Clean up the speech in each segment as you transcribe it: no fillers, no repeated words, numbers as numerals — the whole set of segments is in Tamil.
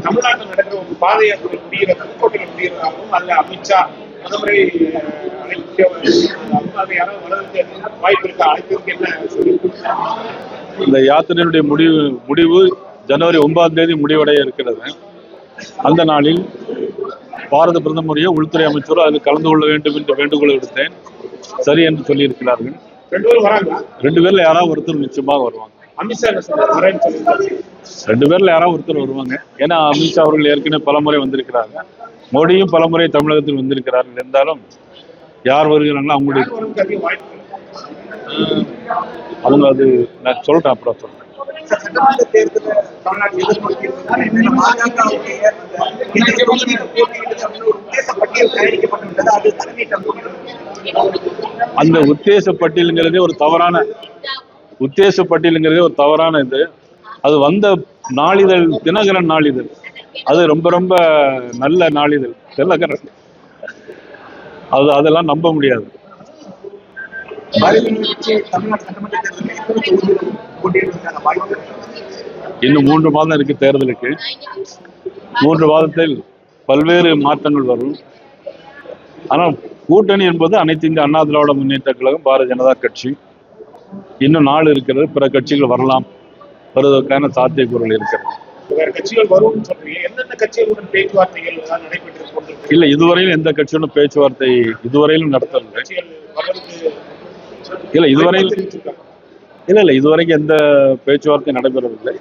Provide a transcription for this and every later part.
தமிழ்நாட்டில் நடக்கிற ஒரு பாத யாத்திரை முடிகிற புதுக்கோட்டையில் முடிகிறதாகவும் அதுல அமித்ஷா பிரதமரை அதை யாராவது வளர்ந்து வாய்ப்பு இருக்கா? அழைப்பதற்கு என்ன சொல்லியிருக்காங்க? இந்த யாத்திரையினுடைய முடிவு ஜனவரி 9ஆம் தேதி முடிவடைய இருக்கிறது. அந்த நாளில் பாரத பிரதமரையோ உள்துறை அமைச்சரோ அதில் கலந்து கொள்ள வேண்டும் என்று வேண்டுகோள் விடுத்தேன். சரி என்று சொல்லியிருக்கிறார்கள். 2 பேரும் வராங்க. 2 பேர்ல யாராவது ஒருத்தர் நிச்சயமாக வருவாங்க. அமித்ஷா 2 பேர்ல யாராவது ஒருத்தர் வருவாங்க. ஏன்னா அமித்ஷா அவர்கள் ஏற்கனவே பலமுறை வந்திருக்கிறாங்க. மோடியும் பலமுறை தமிழகத்தில் வந்திருக்கிறார்கள். இருந்தாலும் யார் வருகிறாங்களோ அவங்களுடைய அவங்க அது நான் சொல்றேன், அப்புறம் சொல்றேன். சட்டமன்ற தேர்தலில் தமிழ்நாட்டில் எதிர்நோக்கியிருக்கிறது அந்த உத்தேச பட்டியலுங்கிறதே ஒரு தவறான இது. அது வந்த நாளிதழ் தினகரன் நாளிதழ், அது ரொம்ப ரொம்ப நல்ல நாளிதழ் தினகரன். அதெல்லாம் நம்ப முடியாது. இன்னும் 3 மாதம் இருக்கு தேர்தலுக்கு. 3 மாதத்தில் பல்வேறு மாற்றங்கள் வரும். ஆனால் கூட்டணி என்பது அனைத்து இந்திய அண்ணா திராவிட முன்னேற்ற கழகம், பாரதிய ஜனதா கட்சி. இன்னும் நாள் இருக்கிறது. பிற கட்சிகள் வரலாம், வருவதற்கான சாத்தியக்கூறுகள் இருக்கிறது. வேற கட்சிகள் வரும் சொல்றீங்க. எந்தெந்த கட்சிகளுடன் பேச்சுவார்த்தைகள் நடைபெற்று? இல்ல, இதுவரையிலும் எந்த கட்சியோட பேச்சுவார்த்தை இதுவரையிலும் நடத்தவில்லை. இல்ல இதுவரைக்கும் எந்த பேச்சுவார்த்தை நடைபெறவில்லை.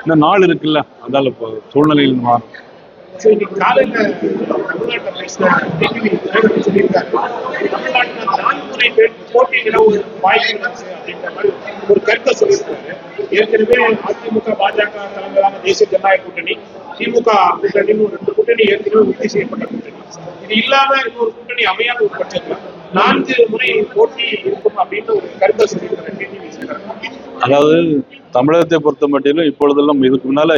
இந்த நாள் இருக்குல்ல, அதனால சூழ்நிலையில் மாறும். காலையில தமிழ்நாட்டை பேசின சொல்லியிருக்காரு, தமிழ்நாட்டில் 4 முறை போட்டியிட ஒரு வாய்ப்பு இருந்துச்சு அப்படின்ற மாதிரி ஒரு கருத்தை சொல்லியிருக்காரு. ஏற்கனவே அதிமுக பாஜக தலைமையிலான தேசிய ஜனநாயக கூட்டணி, திமுக கூட்டணின்னு ஒரு 2 கூட்டணி ஏற்கனவே உறுதி செய்யப்பட்ட கூட்டணி. இது இல்லாம இன்னொரு கூட்டணி அமையாத ஒரு பட்சத்தில் 4 முறை போட்டி இருக்கும் அப்படின்னு ஒரு கருத்தை சொல்லியிருக்காரு. அதாவது தமிழகத்தை பொறுத்த மட்டிலும் இப்பொழுதெல்லாம் இதுக்கு முன்னால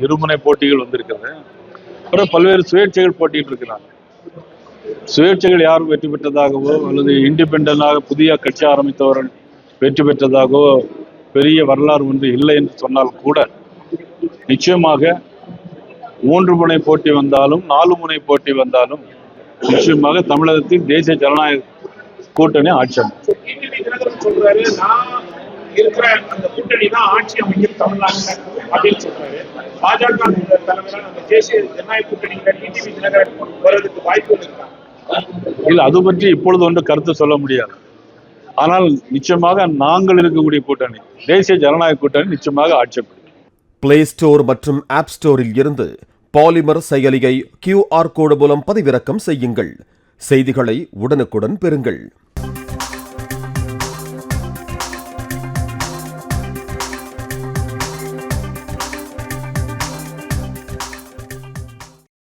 இருமுனை போட்டிகள் வந்திருக்கிறது. அப்புறம் பல்வேறு சுயேட்சைகள் போட்டிட்டு இருக்கிறாங்க. சுயேட்சைகள் யாரும் வெற்றி பெற்றதாகவோ அல்லது இண்டிபெண்டாக புதிய கட்சி ஆரம்பித்தவர்கள் வெற்றி பெற்றதாகவோ பெரிய வரலாறு ஒன்று இல்லை என்று சொன்னால் கூட, நிச்சயமாக 3 முனை போட்டி வந்தாலும் 4 முனை போட்டி வந்தாலும் நிச்சயமாக தமிழகத்தில் தேசிய ஜனநாயக கூட்டணி ஆட்சி சொல்றாரு. நான் இருக்கிற அந்த கூட்டணி தான் ஆட்சி அமைக்கும் தமிழ்நாட்டில் அப்படின்னு சொல்றாரு. பாஜக தலைமையிலான அந்த தேசிய ஜனநாயக கூட்டணியில டிடிவி தினகரன் வருவதற்கு வாய்ப்புகள் இருக்கா? இல்ல, அது பற்றி இப்பொழுது ஒன்று கருத்து சொல்ல முடியாது. ஆனால் நிச்சயமாக நாங்கள் இருக்கக்கூடிய கூட்டணி தேசிய ஜனநாயக கூட்டணி நிச்சயமாக ஆட்சி. பிளே ஸ்டோர் மற்றும் ஆப் ஸ்டோரில் இருந்து பாலிமர் செயலியை QR கோடு மூலம் பதிவிறக்கம் செய்யுங்கள். செய்திகளை உடனுக்குடன் பெறுங்கள்.